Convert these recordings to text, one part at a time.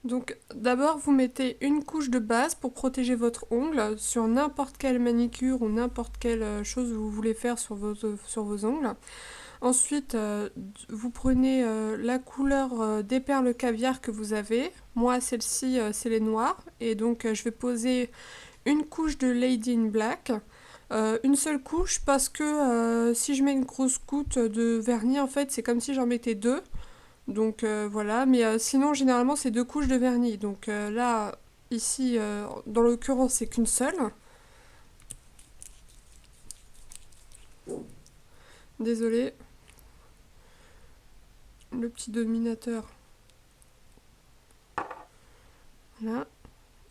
Donc d'abord vous mettez une couche de base pour protéger votre ongle sur n'importe quelle manicure ou n'importe quelle chose que vous voulez faire sur vos ongles. Ensuite vous prenez la couleur des perles caviar que vous avez. Moi celle-ci c'est les noires et donc je vais poser une couche de Lady in Black. Une seule couche parce que si je mets une grosse goutte de vernis en fait c'est comme si j'en mettais deux. Donc voilà, mais sinon généralement c'est deux couches de vernis. Donc là, ici, dans l'occurrence c'est qu'une seule. Désolée, le petit dominateur. Voilà.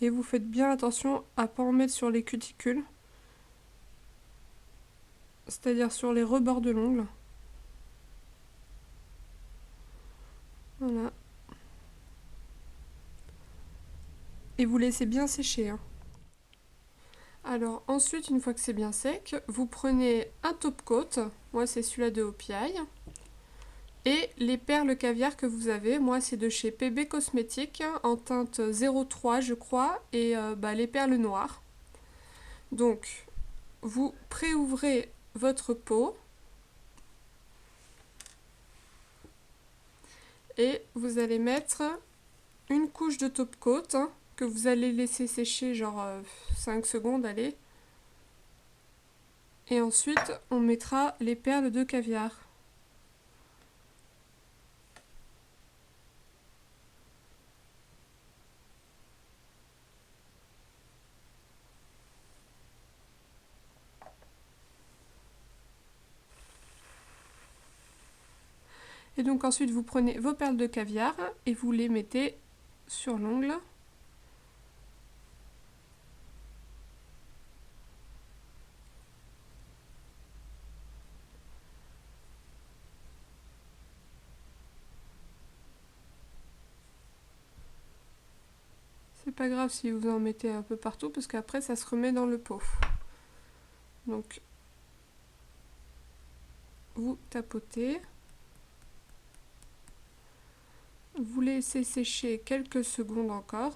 Et vous faites bien attention à pas en mettre sur les cuticules. C'est-à-dire sur les rebords de l'ongle. Voilà. Et vous laissez bien sécher, hein. Alors ensuite, une fois que c'est bien sec, vous prenez un top coat. Moi c'est celui-là de OPI. Et les perles caviar que vous avez, moi c'est de chez PB Cosmétiques en teinte 03 je crois, et les perles noires. Donc vous préouvrez votre pot et vous allez mettre une couche de top coat que vous allez laisser sécher genre 5 secondes, allez. Et ensuite on mettra les perles de caviar. Et donc ensuite vous prenez vos perles de caviar et vous les mettez sur l'ongle. C'est pas grave si vous en mettez un peu partout parce qu'après ça se remet dans le pot. Donc vous tapotez. Vous laissez sécher quelques secondes encore.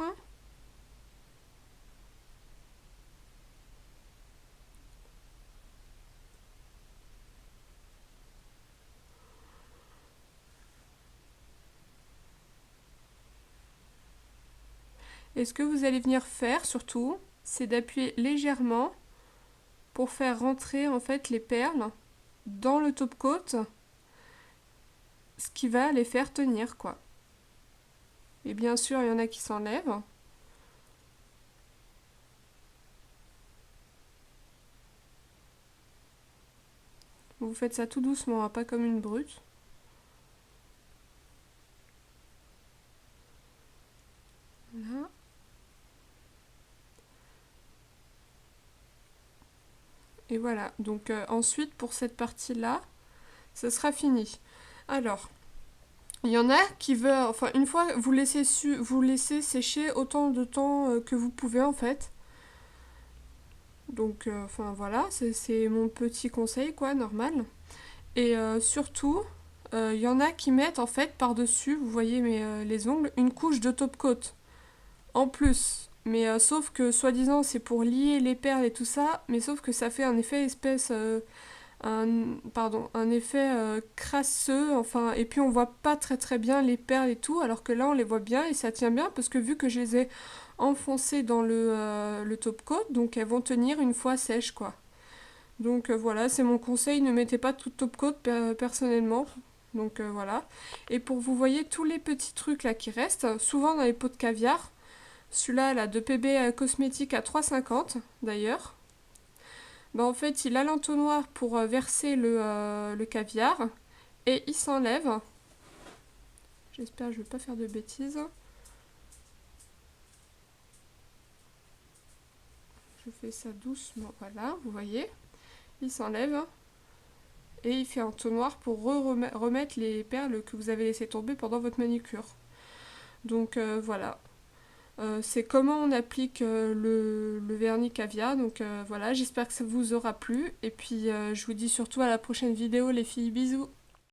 Et ce que vous allez venir faire surtout, c'est d'appuyer légèrement pour faire rentrer en fait les perles dans le top coat, ce qui va les faire tenir quoi. Et bien sûr, il y en a qui s'enlèvent. Vous faites ça tout doucement, hein, pas comme une brute. Voilà. Et voilà, donc ensuite pour cette partie-là, ce sera fini. Alors, il y en a qui veulent, enfin une fois vous laissez sécher autant de temps que vous pouvez en fait. Donc enfin voilà, c'est mon petit conseil quoi, normal. Et surtout, il y en a qui mettent en fait par-dessus, vous voyez les ongles, une couche de top coat en plus. Mais sauf que soi-disant c'est pour lier les perles et tout ça, mais sauf que ça fait un effet espèce un effet crasseux, enfin, et puis on voit pas très très bien les perles et tout, alors que là on les voit bien et ça tient bien parce que vu que je les ai enfoncées dans le top coat, donc elles vont tenir une fois sèches quoi. Donc voilà, c'est mon conseil, ne mettez pas tout top coat personnellement. Donc voilà. Et pour vous voyez tous les petits trucs là qui restent, souvent dans les pots de caviar, celui-là là, de PB Cosmétique à 3,50 d'ailleurs. Bah en fait, il a l'entonnoir pour verser le caviar et il s'enlève. J'espère que je ne vais pas faire de bêtises. Je fais ça doucement, voilà, vous voyez. Il s'enlève et il fait un entonnoir pour remettre les perles que vous avez laissées tomber pendant votre manucure. Donc voilà. C'est comment on applique le vernis caviar. Donc voilà, j'espère que ça vous aura plu. Et puis je vous dis surtout à la prochaine vidéo les filles, bisous.